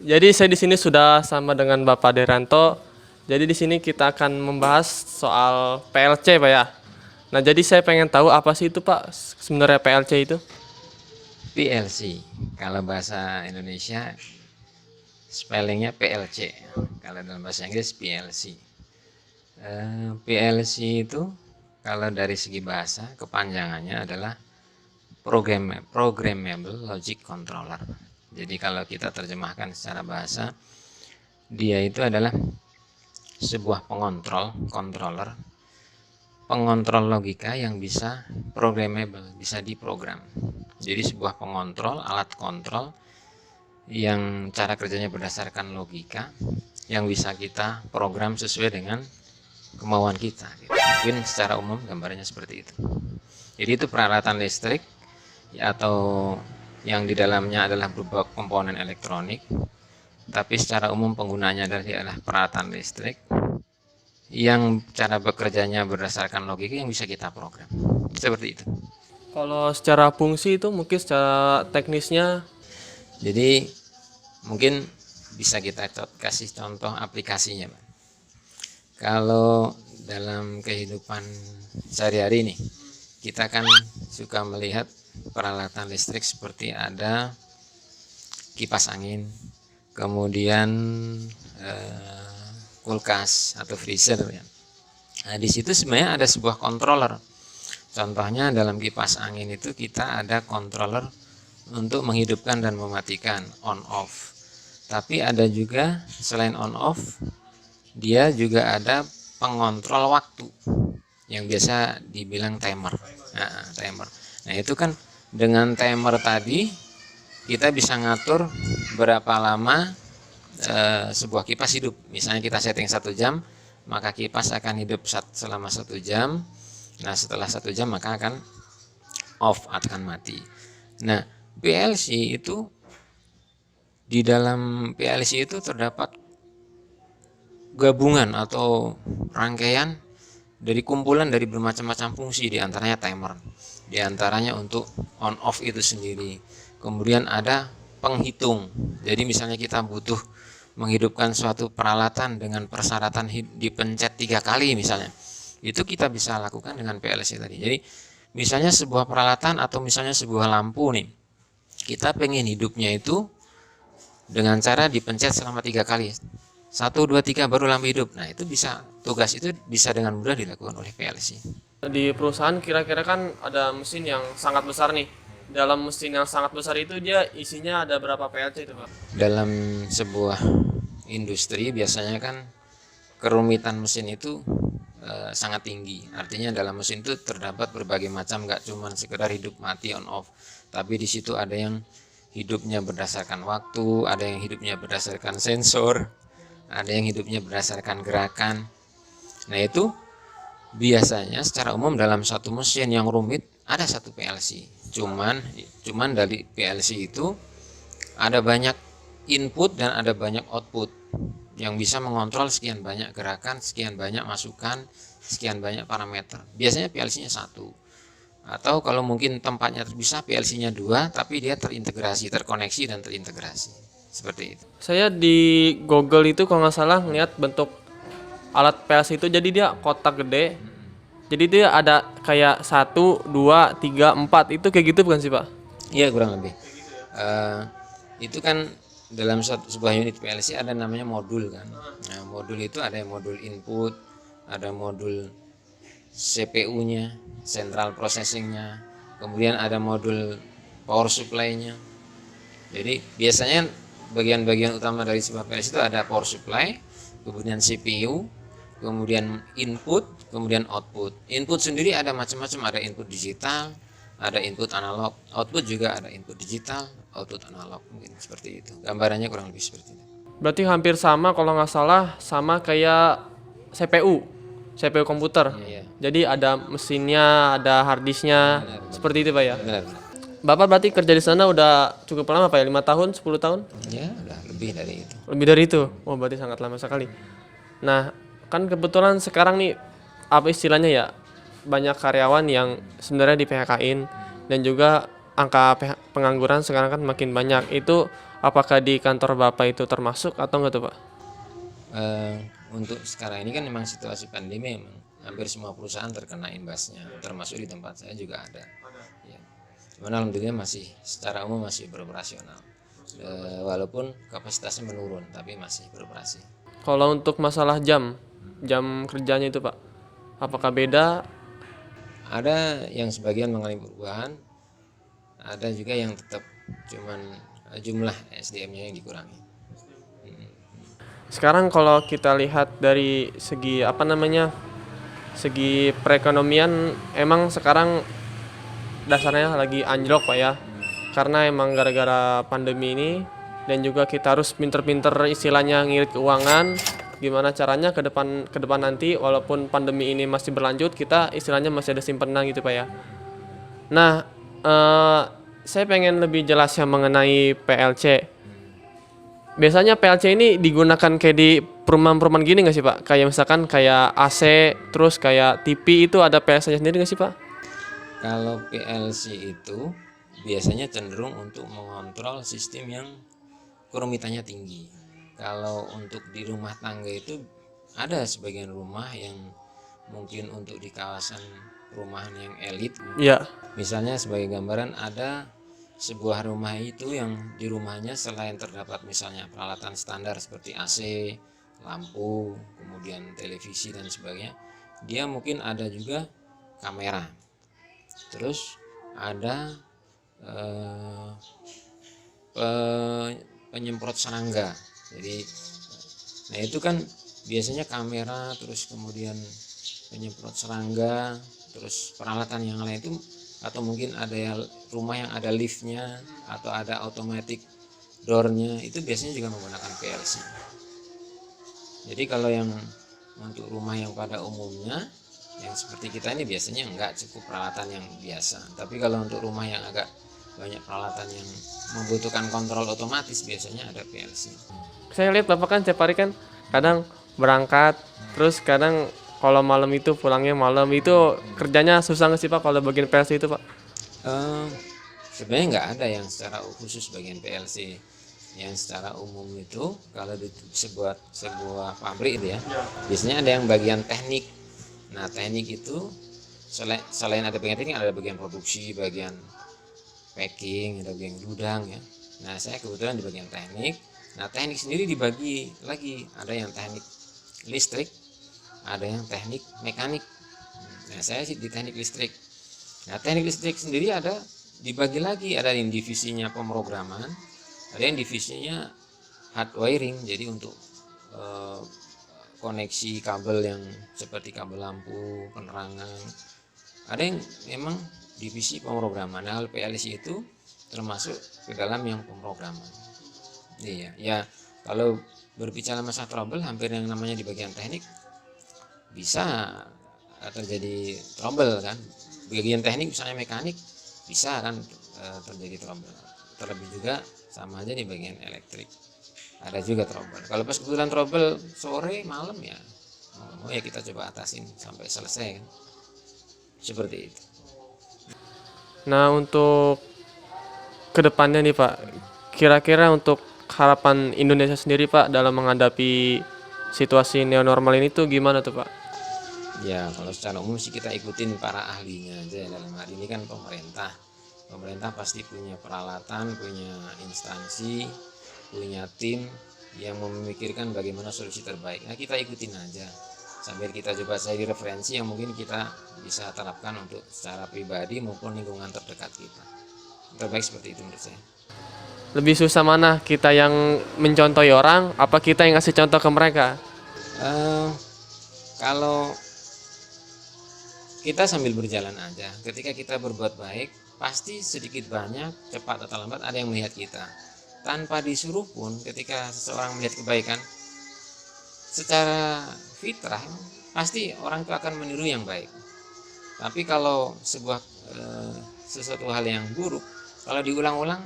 Jadi saya di sini sudah sama dengan Bapak Deranto. Jadi di sini kita akan membahas soal PLC, Pak ya. Nah, jadi saya pengen tahu apa sih itu, Pak, sebenarnya PLC itu? PLC, kalau bahasa Indonesia spellingnya PLC, kalau dalam bahasa Inggris PLC. PLC itu kalau dari segi bahasa kepanjangannya adalah Programmable Logic Controller. Jadi kalau kita terjemahkan secara bahasa, dia itu adalah sebuah pengontrol logika yang bisa programmable, bisa diprogram. Jadi sebuah alat kontrol yang cara kerjanya berdasarkan logika yang bisa kita program sesuai dengan kemauan kita. Mungkin secara umum gambarnya seperti itu. Jadi itu peralatan listrik atau yang di dalamnya adalah berupa komponen elektronik, tapi secara umum penggunanya adalah peralatan listrik yang cara bekerjanya berdasarkan logika yang bisa kita program. Seperti itu. Kalau secara fungsi itu mungkin secara teknisnya. Jadi mungkin bisa kita kasih contoh aplikasinya, Pak. Kalau dalam kehidupan sehari-hari nih, kita kan suka melihat peralatan listrik seperti ada kipas angin, kemudian kulkas atau freezer ya. Nah, di situ sebenarnya ada sebuah controller. Contohnya dalam kipas angin itu kita ada controller untuk menghidupkan dan mematikan on off. Tapi ada juga selain on off, dia juga ada pengontrol waktu yang biasa dibilang timer. Nah, itu kan dengan timer tadi kita bisa ngatur berapa lama sebuah kipas hidup. Misalnya kita setting 1 jam, maka kipas akan hidup selama 1 jam. Nah, setelah 1 jam maka akan off, akan mati. Nah, PLC itu, di dalam PLC itu terdapat gabungan atau rangkaian dari kumpulan dari bermacam-macam fungsi, diantaranya timer, diantaranya untuk on off itu sendiri. Kemudian ada penghitung. Jadi misalnya kita butuh menghidupkan suatu peralatan dengan persyaratan dipencet 3 kali misalnya, itu kita bisa lakukan dengan PLC tadi. Jadi misalnya sebuah peralatan atau misalnya sebuah lampu nih, kita pengen hidupnya itu dengan cara dipencet selama 3 kali, 1, 2, 3 baru lampu hidup. Nah, itu bisa, tugas itu bisa dengan mudah dilakukan oleh PLC. Di perusahaan kira-kira kan ada mesin yang sangat besar nih. Dalam mesin yang sangat besar itu dia isinya ada berapa PLC itu, Pak? Dalam sebuah industri biasanya kan kerumitan mesin itu sangat tinggi. Artinya dalam mesin itu terdapat berbagai macam, nggak cuma sekedar hidup mati on off, tapi di situ ada yang hidupnya berdasarkan waktu, ada yang hidupnya berdasarkan sensor, ada yang hidupnya berdasarkan gerakan. Nah, itu biasanya secara umum dalam satu mesin yang rumit ada satu PLC. Cuman dari PLC itu ada banyak input dan ada banyak output yang bisa mengontrol sekian banyak gerakan, sekian banyak masukan, sekian banyak parameter. Biasanya PLC-nya satu. Atau kalau mungkin tempatnya terpisah, PLC-nya 2, tapi dia terintegrasi, terkoneksi dan terintegrasi. Seperti itu. Saya di Google itu kalau nggak salah ngeliat bentuk alat PLC itu, jadi dia kotak gede. Jadi dia ada kayak 1, 2, 3, 4, itu kayak gitu bukan sih, Pak? Iya, kurang lebih. Itu kan dalam sebuah unit PLC ada namanya modul kan. Nah, modul itu ada modul input, ada modul CPU-nya, central processing-nya, kemudian ada modul power supply-nya. Jadi biasanya bagian-bagian utama dari sebuah PLC itu ada power supply, kemudian CPU, kemudian input, kemudian output. Input sendiri ada macam-macam, ada input digital, ada input analog, output juga ada input digital, output analog, mungkin seperti itu. Gambarannya kurang lebih seperti itu. Berarti hampir sama kalau nggak salah, sama kayak CPU komputer. Iya. Jadi ada mesinnya, ada hard disknya, seperti itu, Pak ya. Benar. Bapak berarti kerja di sana udah cukup lama, Pak ya? 5 tahun, 10 tahun? Ya, udah lebih dari itu. Lebih dari itu? Oh, berarti sangat lama sekali. Nah, kan kebetulan sekarang nih, apa istilahnya ya, banyak karyawan yang sebenarnya di PHK-in, dan juga angka pengangguran sekarang kan makin banyak. Itu apakah di kantor Bapak itu termasuk atau enggak tuh, Pak? Untuk sekarang ini kan memang situasi pandemi, memang hampir semua perusahaan terkena imbasnya, termasuk di tempat saya juga ada. Ya. Cuman alhamdulillah masih secara umum masih beroperasional. Walaupun kapasitasnya menurun, tapi masih beroperasi. Kalau untuk masalah jam kerjanya itu, Pak, apakah beda? Ada yang sebagian mengalami perubahan, ada juga yang tetap cuman jumlah SDM-nya yang dikurangi. Sekarang kalau kita lihat dari segi segi perekonomian, emang sekarang dasarnya lagi anjlok, Pak ya. Karena emang gara-gara pandemi ini, dan juga kita harus pinter-pinter istilahnya ngirit keuangan. Gimana caranya ke depan nanti, walaupun pandemi ini masih berlanjut, kita istilahnya masih ada simpanan gitu, Pak ya. Nah, saya pengen lebih jelasnya mengenai PLC. Biasanya PLC ini digunakan kayak di perumahan-perumahan gini nggak sih, Pak? Kayak misalkan kayak AC, terus kayak TV itu ada PLC-nya sendiri nggak sih, Pak? Kalau PLC itu biasanya cenderung untuk mengontrol sistem yang kerumitannya tinggi. Kalau untuk di rumah tangga itu ada sebagian rumah yang mungkin untuk di kawasan perumahan yang elit. Iya. Misalnya sebagai gambaran, ada sebuah rumah itu yang di rumahnya selain terdapat misalnya peralatan standar seperti AC, lampu, kemudian televisi dan sebagainya, dia mungkin ada juga kamera. Terus ada penyemprot serangga. Jadi, nah itu kan biasanya kamera, terus kemudian penyemprot serangga, terus peralatan yang lain itu, atau mungkin ada rumah yang ada liftnya atau ada automatic doornya, itu biasanya juga menggunakan PLC. Jadi kalau yang untuk rumah yang pada umumnya yang seperti kita ini biasanya enggak, cukup peralatan yang biasa. Tapi kalau untuk rumah yang agak banyak peralatan yang membutuhkan kontrol otomatis, biasanya ada PLC. Saya lihat Bapak kan tiap hari kan kadang berangkat, terus kadang kalau malam itu pulangnya malam, itu kerjanya susah nggak sih, Pak, kalau bagian PLC itu, Pak? Sebenarnya nggak ada yang secara khusus bagian PLC. Yang secara umum itu kalau di sebuah pabrik itu ya, biasanya ada yang bagian teknik. Nah, teknik itu selain ada bagian teknik, ada bagian produksi, bagian packing, ada bagian gudang ya. Nah, saya kebetulan di bagian teknik. Nah, teknik sendiri dibagi lagi, ada yang teknik listrik, ada yang teknik mekanik. Nah, saya sih di teknik listrik. Nah, teknik listrik sendiri ada dibagi lagi, ada yang divisinya pemrograman, ada yang divisinya hardwiring, jadi untuk koneksi kabel yang seperti kabel lampu, penerangan. Ada yang memang divisi pemrograman. Nah, PLC itu termasuk ke dalam yang pemrograman. Iya, ya kalau berbicara masalah trouble, hampir yang namanya di bagian teknik bisa terjadi trouble kan. Bagian teknik misalnya mekanik bisa kan terjadi trouble. Terlebih juga sama aja di bagian elektrik ada juga trouble. Kalau pas kebetulan trouble sore malam ya, ya kita coba atasin sampai selesai kan. Seperti itu. Nah, untuk kedepannya nih, Pak, kira-kira untuk harapan Indonesia sendiri, Pak, dalam menghadapi situasi neonormal ini tuh gimana tuh, Pak? Ya, kalau secara umum sih kita ikutin para ahlinya aja. Dalam hal ini kan pemerintah pasti punya peralatan, punya instansi, punya tim yang memikirkan bagaimana solusi terbaik. Nah, kita ikutin aja sambil kita coba cari referensi yang mungkin kita bisa terapkan untuk secara pribadi maupun lingkungan terdekat kita. Terbaik seperti itu menurut saya. Lebih susah mana, kita yang mencontohi orang, apa kita yang ngasih contoh ke mereka? Kalau kita sambil berjalan aja, ketika kita berbuat baik, pasti sedikit banyak, cepat atau lambat ada yang melihat kita. Tanpa disuruh pun, ketika seseorang melihat kebaikan, secara fitrah pasti orang itu akan meniru yang baik. Tapi kalau sesuatu hal yang buruk, kalau diulang-ulang,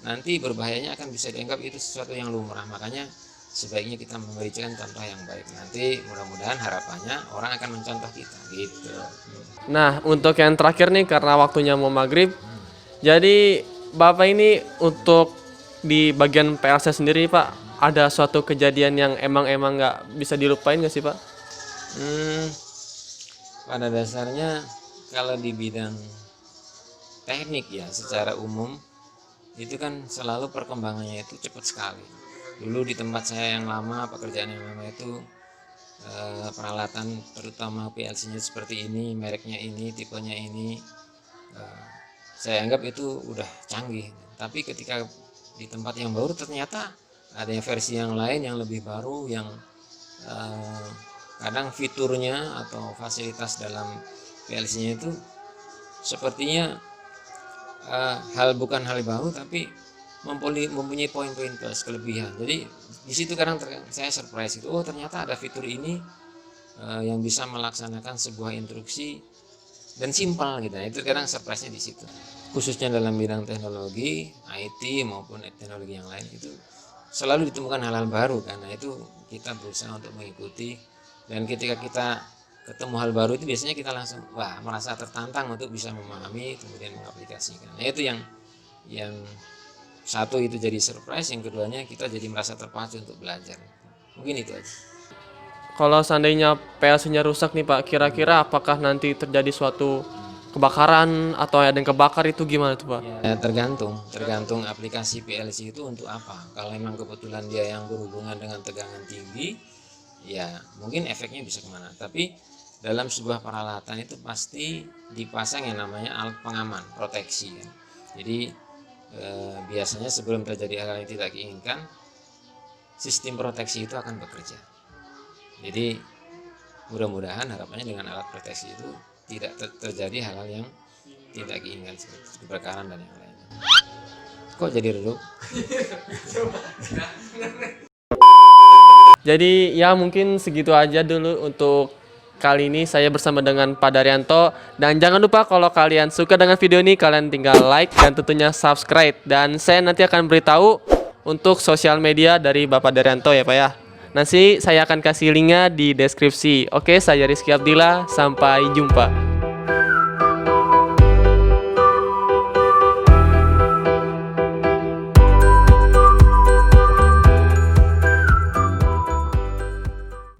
nanti berbahayanya akan bisa dianggap itu sesuatu yang lumrah. Makanya sebaiknya kita memberikan contoh yang baik. Nanti mudah-mudahan harapannya orang akan mencontoh kita gitu. Nah, untuk yang terakhir nih, karena waktunya mau maghrib, Jadi Bapak ini untuk di bagian PLC sendiri Pak, ada suatu kejadian yang emang nggak bisa dilupain nggak sih Pak? Hmm, pada dasarnya kalau di bidang teknik ya secara umum itu kan selalu perkembangannya itu cepat sekali. Dulu di tempat saya yang lama, pekerjaan yang lama itu peralatan terutama PLC-nya seperti ini, mereknya ini, tipenya ini, saya anggap itu udah canggih. Tapi ketika di tempat yang baru ternyata ada yang versi yang lain yang lebih baru, yang kadang fiturnya atau fasilitas dalam PLC-nya itu sepertinya bukan hal baru tapi mempunyai poin-poin plus kelebihan. Jadi di situ kadang saya surprise itu, oh ternyata ada fitur ini yang bisa melaksanakan sebuah instruksi dan simpel gitu. Itu kadang surprise-nya di situ. Khususnya dalam bidang teknologi, IT maupun teknologi yang lain itu selalu ditemukan hal-hal baru, karena itu kita berusaha untuk mengikuti, dan ketika kita ketemu hal baru itu biasanya kita langsung merasa tertantang untuk bisa memahami kemudian mengaplikasikan. Nah itu yang satu itu jadi surprise, yang keduanya kita jadi merasa terpacu untuk belajar. Mungkin itu aja. Kalau seandainya PLC-nya rusak nih Pak, kira-kira apakah nanti terjadi suatu kebakaran atau ada yang kebakar, itu gimana tuh Pak? Ya, tergantung aplikasi PLC itu untuk apa. Kalau memang kebetulan dia yang berhubungan dengan tegangan tinggi, ya mungkin efeknya bisa kemana. Tapi dalam sebuah peralatan itu pasti dipasang yang namanya alat pengaman, proteksi ya. Jadi biasanya sebelum terjadi hal yang tidak diinginkan, sistem proteksi itu akan bekerja. Jadi mudah-mudahan harapannya dengan alat proteksi itu tidak terjadi hal-hal yang tidak diinginkan seperti kebakaran dan yang lainnya. Kok jadi redup? Jadi ya mungkin segitu aja dulu untuk kali ini saya bersama dengan Pak Daryanto. Dan jangan lupa kalau kalian suka dengan video ini, kalian tinggal like dan tentunya subscribe. Dan saya nanti akan beritahu untuk sosial media dari Bapak Daryanto ya Pak ya. Nanti saya akan kasih linknya di deskripsi. Oke, saya Rizky Abdillah, sampai jumpa.